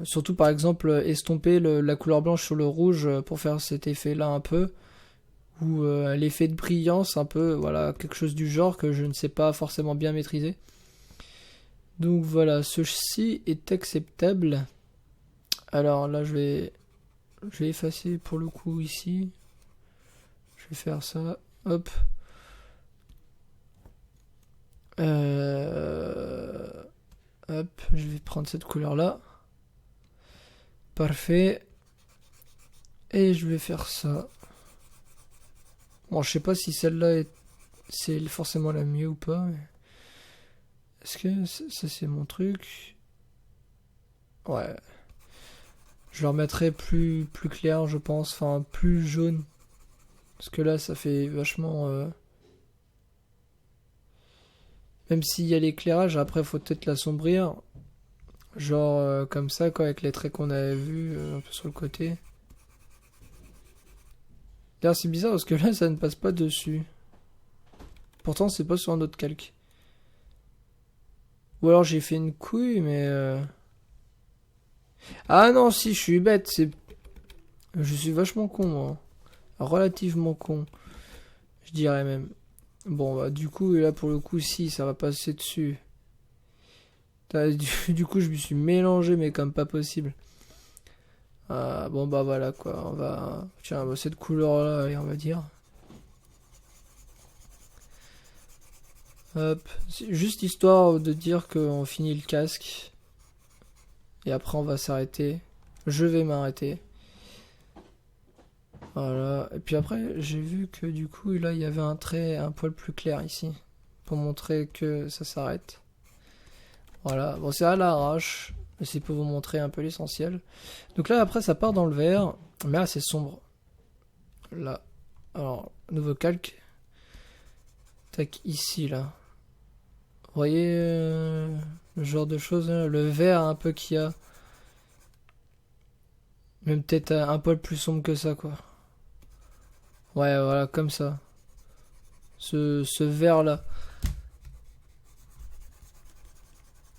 Surtout par exemple estomper la couleur blanche sur le rouge pour faire cet effet là un peu, ou l'effet de brillance un peu, voilà, quelque chose du genre que je ne sais pas forcément bien maîtriser. Donc voilà, ceci est acceptable. Alors là je vais effacer pour le coup ici, je vais faire ça, hop. Hop, je vais prendre cette couleur là. Parfait. Et je vais faire ça. Bon, je sais pas si celle-là c'est forcément la mieux ou pas. Est-ce que ça c'est mon truc? Ouais. Je le remettrai plus clair, je pense. Enfin, plus jaune. Parce que là, ça fait vachement... Même s'il y a l'éclairage, après, faut peut-être l'assombrir. Genre comme ça, quoi, avec les traits qu'on avait vus un peu sur le côté. D'ailleurs, c'est bizarre parce que là, ça ne passe pas dessus. Pourtant, c'est pas sur un autre calque. Ou alors j'ai fait une couille, mais... Ah non, si, je suis bête, c'est... Je suis vachement con, moi. Relativement con. Je dirais même. Bon, bah, du coup, là, pour le coup, si, ça va passer dessus. Du coup, je me suis mélangé, mais comme pas possible. Bon, bah, voilà, quoi. On va... Tiens, bah, cette couleur-là, allez, on va dire. Hop. C'est juste histoire de dire qu'on finit le casque. Et après, on va s'arrêter. Je vais m'arrêter. Voilà. Et puis après, j'ai vu que du coup, là, il y avait un trait un poil plus clair ici. Pour montrer que ça s'arrête. Voilà. Bon, c'est à l'arrache. Mais c'est pour vous montrer un peu l'essentiel. Donc là, après, ça part dans le vert. Mais là, c'est sombre. Là. Alors, nouveau calque. Tac, ici, là. Vous voyez le genre de choses, hein, le vert un peu qu'il y a. Même peut-être un poil plus sombre que ça, quoi. Ouais, voilà, comme ça. Ce vert-là.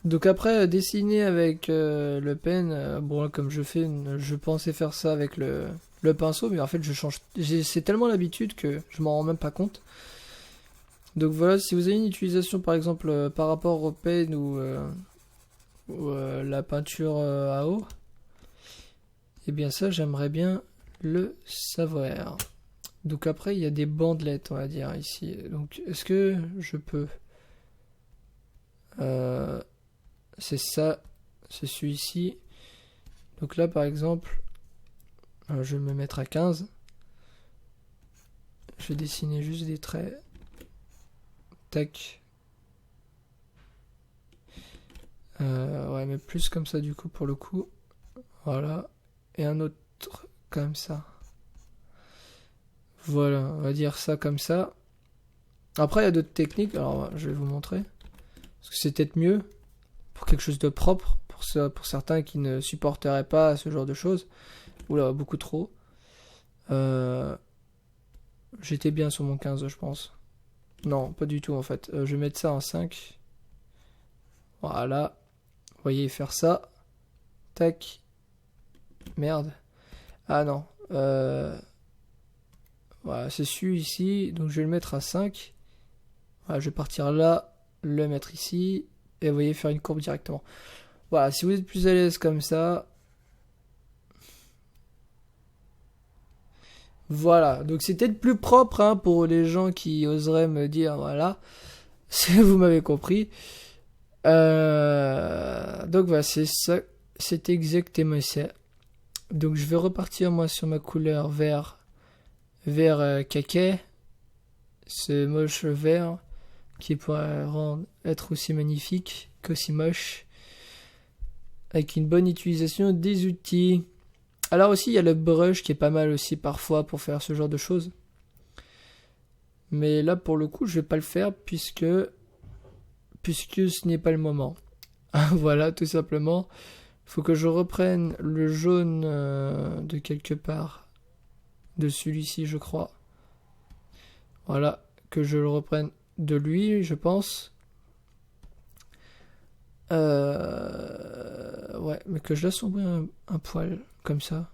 Donc après, dessiner avec le pen, bon, là, comme je fais, je pensais faire ça avec le le pinceau, mais en fait je change. C'est tellement l'habitude que je m'en rends même pas compte. Donc voilà, si vous avez une utilisation par exemple par rapport au pen ou la peinture à eau, et bien ça j'aimerais bien le savoir. Donc après il y a des bandelettes on va dire ici. Donc est-ce que je peux c'est ça, c'est celui-ci. Donc là par exemple je vais me mettre à 15. Je vais dessiner juste des traits. Tac. Ouais, mais plus comme ça du coup pour le coup. Voilà. Et un autre comme ça. Voilà, on va dire ça comme ça. Après, il y a d'autres techniques. Alors, je vais vous montrer. Parce que c'est peut-être mieux pour quelque chose de propre. Pour certains qui ne supporteraient pas ce genre de choses. Oula, beaucoup trop. J'étais bien sur mon 15, je pense. Non, pas du tout en fait. Je vais mettre ça en 5. Voilà. Vous voyez, faire ça. Tac. Merde. Ah non. Voilà, c'est celui ici. Donc je vais le mettre à 5. Voilà, je vais partir là. Le mettre ici. Et vous voyez, faire une courbe directement. Voilà, si vous êtes plus à l'aise comme ça. Voilà, donc c'est peut-être plus propre hein, pour les gens qui oseraient me dire, voilà, si vous m'avez compris. Donc voilà, c'est ça, c'est exactement ça. Donc je vais repartir moi sur ma couleur vert caquet, ce moche vert qui pourrait être aussi magnifique qu'aussi moche, avec une bonne utilisation des outils. Alors aussi il y a le brush qui est pas mal aussi parfois pour faire ce genre de choses. Mais là pour le coup je vais pas le faire puisque ce n'est pas le moment. Voilà tout simplement. Faut que je reprenne le jaune de quelque part. De celui-ci je crois. Voilà. Que je le reprenne de lui je pense. Ouais mais que je laisse tomber un poil. Comme ça.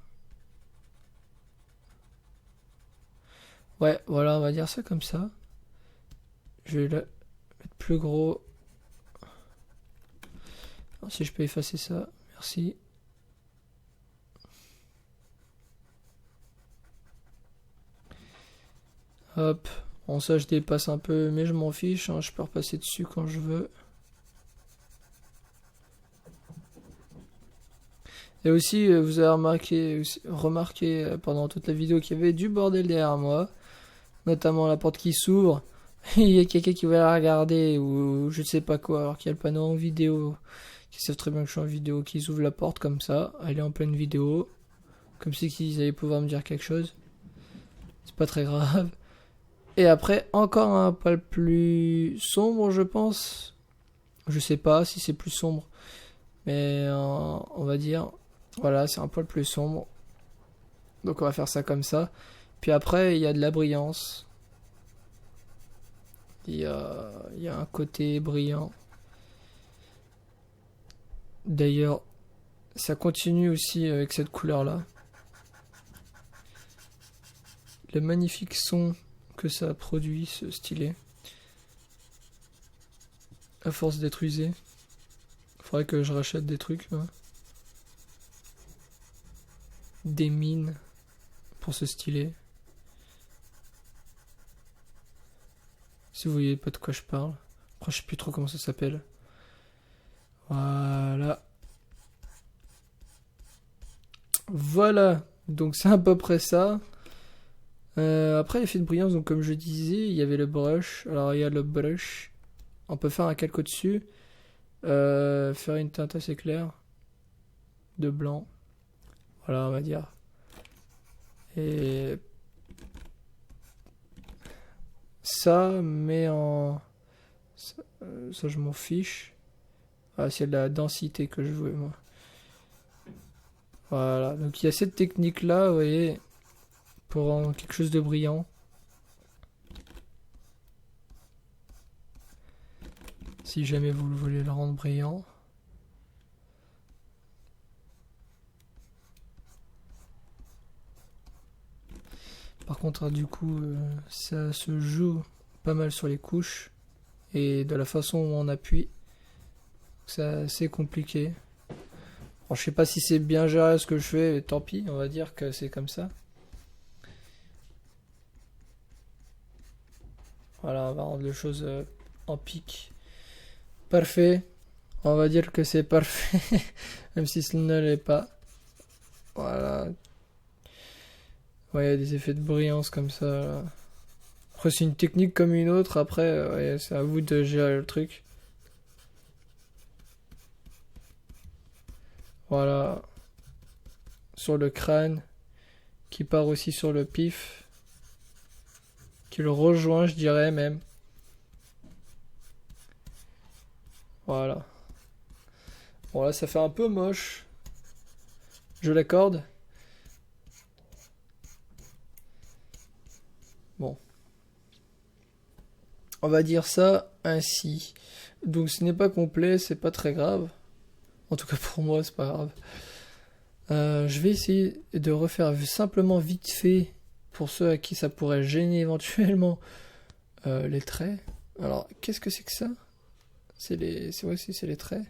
Ouais, voilà, on va dire ça comme ça. Je vais le mettre plus gros. Alors, si je peux effacer ça, merci. Hop. Bon, ça, je dépasse un peu, mais je m'en fiche. Hein, je peux repasser dessus quand je veux. Et aussi, vous avez remarqué pendant toute la vidéo qu'il y avait du bordel derrière moi. Notamment la porte qui s'ouvre. Il y a quelqu'un qui va la regarder ou je sais pas quoi. Alors qu'il y a le panneau en vidéo. Qui savent très bien que je suis en vidéo. Qui ouvre la porte comme ça. Elle est en pleine vidéo. Comme si ils allaient pouvoir me dire quelque chose. C'est pas très grave. Et après, encore un poil plus sombre, je pense. Je sais pas si c'est plus sombre. Mais on va dire... Voilà, c'est un poil plus sombre. Donc on va faire ça comme ça. Puis après, il y a de la brillance. Il y a un côté brillant. D'ailleurs, ça continue aussi avec cette couleur-là. Le magnifique son que ça produit, ce stylet. À force d'être usé. Faudrait que je rachète des trucs. Hein. Des mines pour ce stylet. Si vous voyez pas de quoi je parle. Après, je sais plus trop comment ça s'appelle. Voilà. Voilà. Donc c'est à peu près ça. Après l'effet de brillance, donc comme je disais, il y avait le brush. Alors il y a le brush. On peut faire un calque au-dessus. Faire une teinte assez claire. De blanc. Voilà, on va dire. Et ça, mais en... Ça, je m'en fiche. Ah, c'est de la densité que je veux, moi. Voilà, donc il y a cette technique-là, vous voyez, pour rendre quelque chose de brillant. Si jamais vous voulez le rendre brillant. Par contre, du coup, ça se joue pas mal sur les couches et de la façon où on appuie. C'est assez compliqué. Alors, je sais pas si c'est bien géré ce que je fais, tant pis, on va dire que c'est comme ça. Voilà, on va rendre les choses en pic. Parfait. On va dire que c'est parfait, même si ce ne l'est pas. Voilà. Ouais, il y a des effets de brillance comme ça. Là. Après, c'est une technique comme une autre. Après, ouais, c'est à vous de gérer le truc. Voilà. Sur le crâne, qui part aussi sur le pif. Qui le rejoint, je dirais même. Voilà. Bon, là, ça fait un peu moche. Je l'accorde. Bon. On va dire ça ainsi. Donc, ce n'est pas complet, c'est pas très grave. En tout cas, pour moi, c'est pas grave. Je vais essayer de refaire simplement vite fait pour ceux à qui ça pourrait gêner éventuellement les traits. Alors, qu'est-ce que c'est que ça? C'est les traits.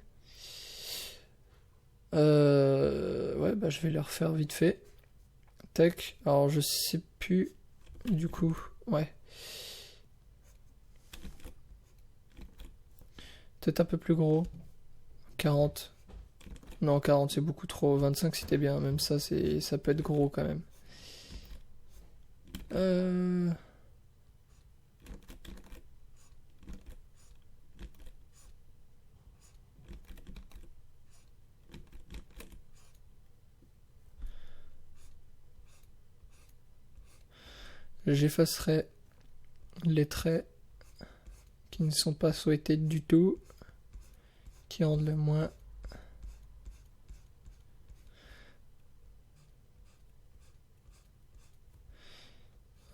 Ouais, bah je vais les refaire vite fait. Tac. Alors, je sais plus du coup. Ouais. Peut-être un peu plus gros. 40. Non, 40 c'est beaucoup trop. 25 c'était bien. Même ça, ça peut être gros quand même. J'effacerai les traits qui ne sont pas souhaités du tout, qui rendent le moins.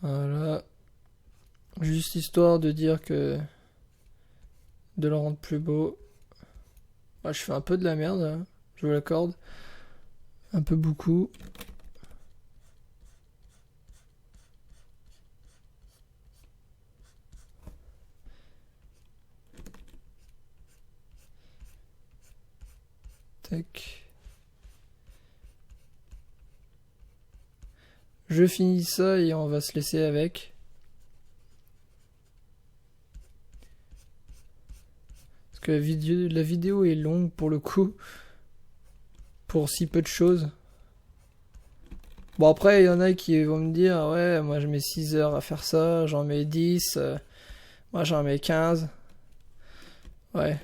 Voilà. Juste histoire de dire que de le rendre plus beau. Ah, je fais un peu de la merde, hein, je vous l'accorde. Un peu beaucoup. Tac. Je finis ça et on va se laisser avec. Parce que la vidéo est longue pour le coup. Pour si peu de choses. Bon après il y en a qui vont me dire ouais moi je mets 6 heures à faire ça, j'en mets 10, moi j'en mets 15. Ouais.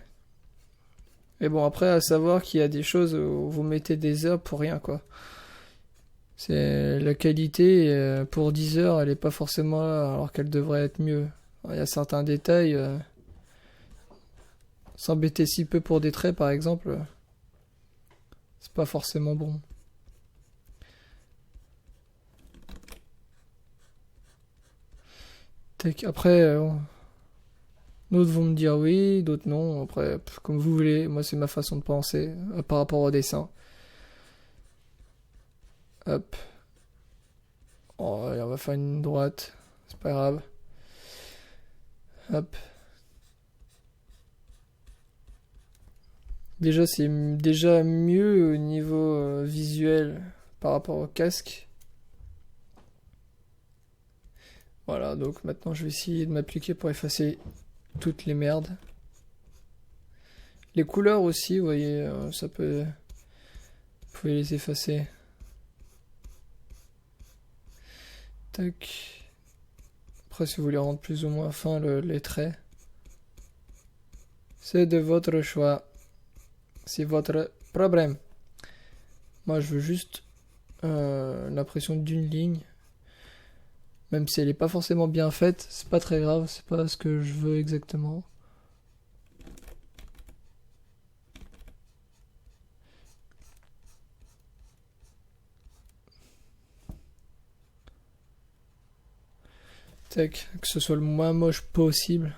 Mais bon après à savoir qu'il y a des choses où vous mettez des heures pour rien quoi. C'est la qualité pour 10 heures elle est pas forcément là alors qu'elle devrait être mieux. Il y a certains détails. S'embêter si peu pour des traits par exemple, c'est pas forcément bon. Après, d'autres vont me dire oui, d'autres non. Après, comme vous voulez, moi c'est ma façon de penser par rapport au dessin. Hop. Oh, allez, on va faire une droite, c'est pas grave. Hop. Déjà, c'est déjà mieux au niveau visuel par rapport au casque. Voilà, donc maintenant je vais essayer de m'appliquer pour effacer toutes les merdes. Les couleurs aussi, vous voyez, ça peut. Vous pouvez les effacer. Tac. Après, si vous voulez rendre plus ou moins fin les traits, c'est de votre choix. C'est votre problème. Moi, je veux juste l'impression d'une ligne. Même si elle n'est pas forcément bien faite, c'est pas très grave, c'est pas ce que je veux exactement. Tac, que ce soit le moins moche possible.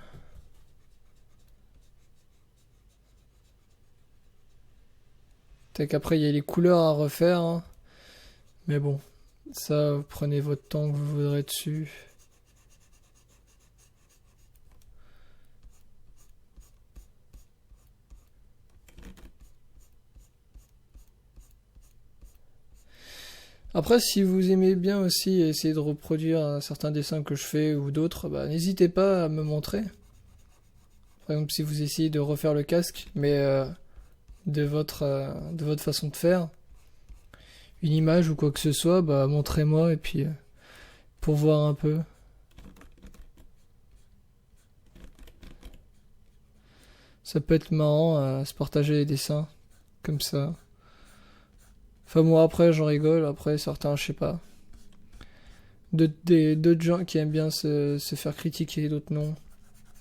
Tac, après il y a les couleurs à refaire, hein. Mais bon, Ça, vous prenez votre temps que vous voudrez dessus. Après, si vous aimez bien aussi essayer de reproduire un certain dessin que je fais ou d'autres, bah, n'hésitez pas à me montrer. Par exemple, si vous essayez de refaire le casque, mais de votre façon de faire, une image ou quoi que ce soit, bah, montrez-moi et puis pour voir un peu. Ça peut être marrant à se partager les dessins, comme ça. Enfin, moi, après, j'en rigole. Après, certains, je sais pas. D'autres gens qui aiment bien se faire critiquer, d'autres non.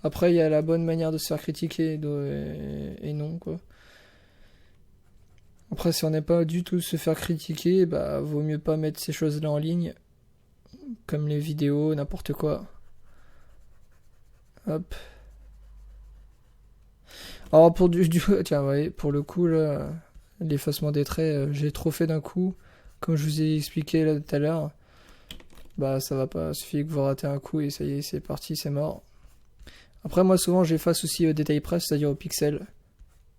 Après, il y a la bonne manière de se faire critiquer et non, quoi. Après, si on n'est pas du tout se faire critiquer, bah, vaut mieux pas mettre ces choses-là en ligne. Comme les vidéos, n'importe quoi. Hop. Alors, tiens, ouais, pour le coup, là, l'effacement des traits, j'ai trop fait d'un coup. Comme je vous ai expliqué là tout à l'heure. Bah, ça va pas. Il suffit que vous ratez un coup et ça y est, c'est parti, c'est mort. Après, moi, souvent, j'efface aussi au détail près, c'est-à-dire au pixel.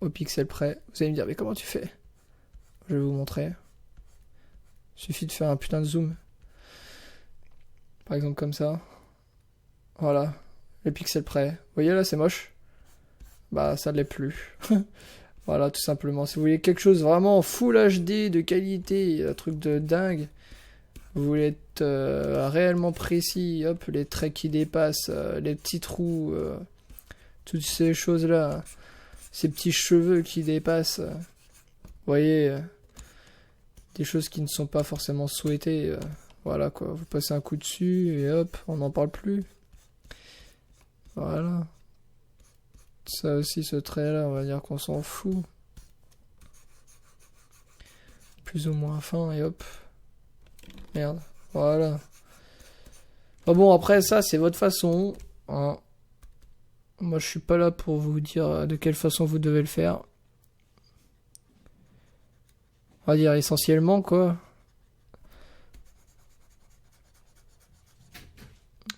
Au pixel près. Vous allez me dire, mais comment tu fais? Je vais vous montrer. Il suffit de faire un putain de zoom. Par exemple, comme ça. Voilà. Le pixel près. Vous voyez là, c'est moche. Bah, ça l'est plus. Voilà, tout simplement. Si vous voulez quelque chose vraiment en full HD, de qualité, un truc de dingue, vous voulez être réellement précis, hop, les traits qui dépassent, les petits trous, toutes ces choses-là, ces petits cheveux qui dépassent, vous voyez, des choses qui ne sont pas forcément souhaitées, voilà quoi, vous passez un coup dessus et hop, on n'en parle plus. Voilà. Ça aussi, ce trait-là, on va dire qu'on s'en fout. Plus ou moins fin et hop. Merde. Voilà. Ah bon, après ça, c'est votre façon. Hein. Moi, je suis pas là pour vous dire de quelle façon vous devez le faire. On va dire essentiellement, quoi.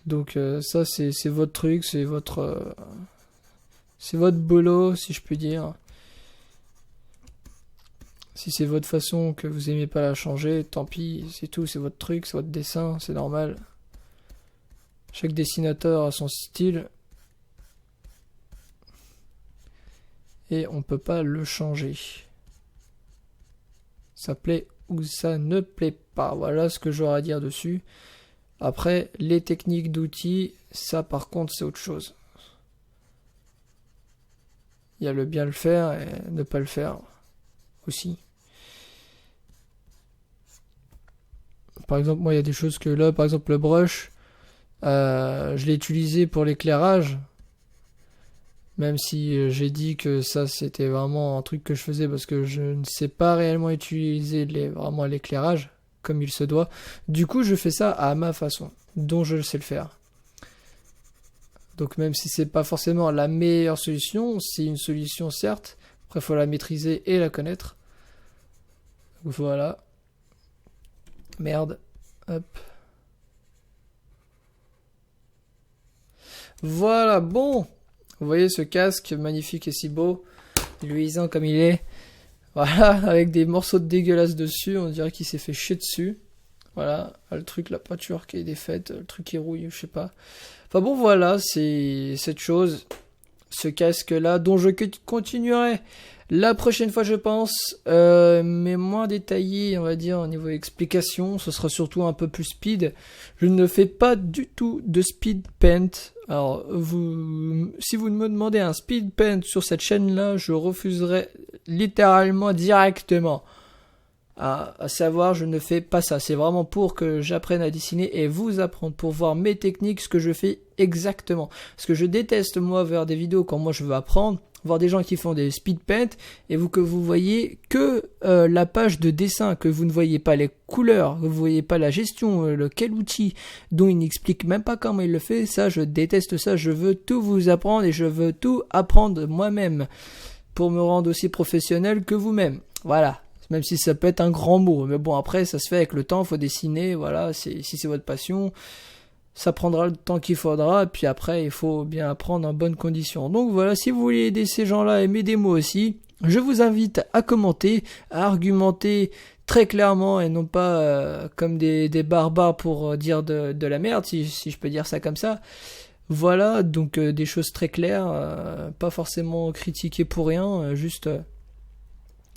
Donc ça, c'est votre truc, c'est votre boulot, si je puis dire. Si c'est votre façon que vous aimez pas la changer, tant pis, c'est tout, c'est votre truc, c'est votre dessin, c'est normal. Chaque dessinateur a son style. Et on peut pas le changer. Ça plaît ou ça ne plaît pas. Voilà ce que j'aurais à dire dessus. Après, les techniques d'outils, ça par contre c'est autre chose. Il y a le bien le faire et ne pas le faire aussi. Par exemple, moi il y a des choses que là, par exemple le brush, je l'ai utilisé pour l'éclairage. Même si j'ai dit que ça c'était vraiment un truc que je faisais parce que je ne sais pas réellement utiliser vraiment l'éclairage comme il se doit. Du coup je fais ça à ma façon, dont je sais le faire. Donc même si c'est pas forcément la meilleure solution, c'est une solution certes. Après il faut la maîtriser et la connaître. Voilà. Merde. Hop. Voilà, bon. Vous voyez ce casque magnifique et si beau, luisant comme il est. Voilà, avec des morceaux de dégueulasse dessus, on dirait qu'il s'est fait chier dessus. Voilà, le truc, la peinture qui est défaite, le truc qui rouille, je sais pas. Enfin bon, voilà, c'est cette chose, ce casque-là, dont je continuerai la prochaine fois, je pense, mais moins détaillé, on va dire, au niveau explication. Ce sera surtout un peu plus speed. Je ne fais pas du tout de speed paint. Alors, si vous me demandez un speed paint sur cette chaîne-là, je refuserai littéralement directement. À savoir, je ne fais pas ça. C'est vraiment pour que j'apprenne à dessiner et vous apprendre pour voir mes techniques, ce que je fais exactement. Parce que je déteste, moi, voir des vidéos quand moi je veux apprendre, voir des gens qui font des speed paint et que vous voyez que la page de dessin, que vous ne voyez pas les couleurs, que vous voyez pas la gestion, quel outil dont il n'explique même pas comment il le fait. Ça, je déteste ça. Je veux tout vous apprendre et je veux tout apprendre moi-même pour me rendre aussi professionnel que vous-même. Voilà. Même si ça peut être un grand mot. Mais bon, après, ça se fait avec le temps, faut dessiner, voilà, si c'est votre passion, ça prendra le temps qu'il faudra, et puis après, il faut bien apprendre en bonnes conditions. Donc voilà, si vous voulez aider ces gens-là et m'aider moi aussi, je vous invite à commenter, à argumenter très clairement et non pas comme des barbares pour dire de la merde, si je peux dire ça comme ça. Voilà, donc des choses très claires, pas forcément critiquer pour rien, juste...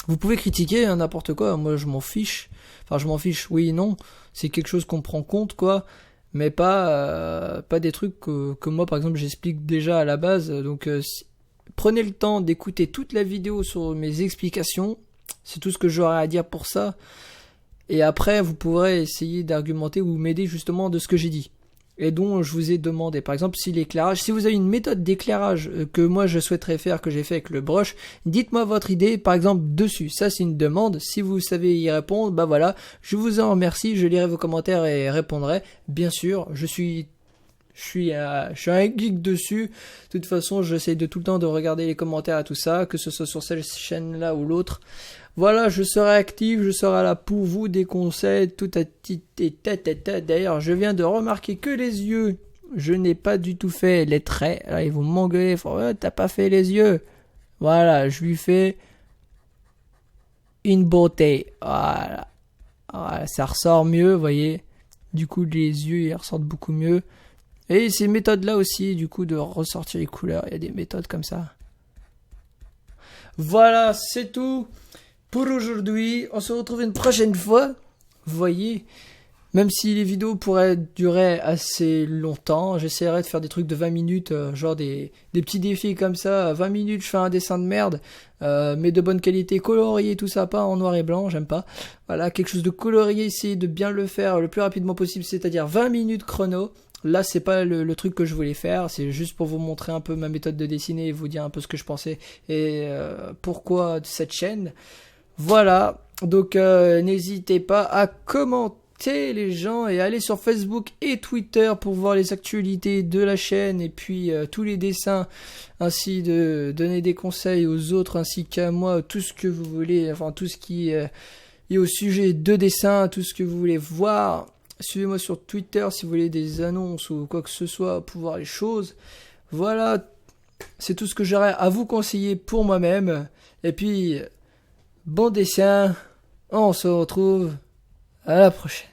vous pouvez critiquer n'importe quoi, moi je m'en fiche. Enfin je m'en fiche, oui et non, c'est quelque chose qu'on prend compte quoi, mais pas des trucs que moi par exemple j'explique déjà à la base. Donc prenez le temps d'écouter toute la vidéo sur mes explications, c'est tout ce que j'aurai à dire pour ça. Et après vous pourrez essayer d'argumenter ou m'aider justement de ce que j'ai dit. Et dont je vous ai demandé. Par exemple, si l'éclairage, si vous avez une méthode d'éclairage que moi je souhaiterais faire, que j'ai fait avec le brush, dites-moi votre idée, par exemple, dessus. Ça, c'est une demande. Si vous savez y répondre, bah voilà, je vous en remercie, je lirai vos commentaires et répondrai. Bien sûr, je suis un geek dessus. De toute façon, j'essaie de tout le temps de regarder les commentaires et tout ça, que ce soit sur cette chaîne-là ou l'autre. Voilà, je serai actif, je serai là pour vous, des conseils, tout à tête. D'ailleurs, je viens de remarquer que les yeux, je n'ai pas du tout fait les traits. Là, ils vont m'engueuler, t'as pas fait les yeux. Voilà, je lui fais une beauté. Voilà, ça ressort mieux, vous voyez. Du coup, les yeux, ils ressortent beaucoup mieux. Et ces méthodes-là aussi, du coup, de ressortir les couleurs, il y a des méthodes comme ça. Voilà, c'est tout pour aujourd'hui. On se retrouve une prochaine fois. Vous voyez, même si les vidéos pourraient durer assez longtemps, j'essaierai de faire des trucs de 20 minutes, genre des petits défis comme ça. 20 minutes, je fais un dessin de merde, mais de bonne qualité, colorié, tout ça, pas en noir et blanc, j'aime pas. Voilà, quelque chose de colorié, essayer de bien le faire le plus rapidement possible, c'est-à-dire 20 minutes chrono. Là, c'est pas le truc que je voulais faire, c'est juste pour vous montrer un peu ma méthode de dessiner et vous dire un peu ce que je pensais et pourquoi de cette chaîne. Voilà, donc n'hésitez pas à commenter les gens et aller sur Facebook et Twitter pour voir les actualités de la chaîne et puis tous les dessins, ainsi de donner des conseils aux autres ainsi qu'à moi, tout ce que vous voulez, enfin tout ce qui est au sujet de dessin, tout ce que vous voulez voir. Suivez-moi sur Twitter si vous voulez des annonces ou quoi que ce soit pour voir les choses. Voilà, c'est tout ce que j'aurais à vous conseiller pour moi-même. Et puis, bon dessin, on se retrouve à la prochaine.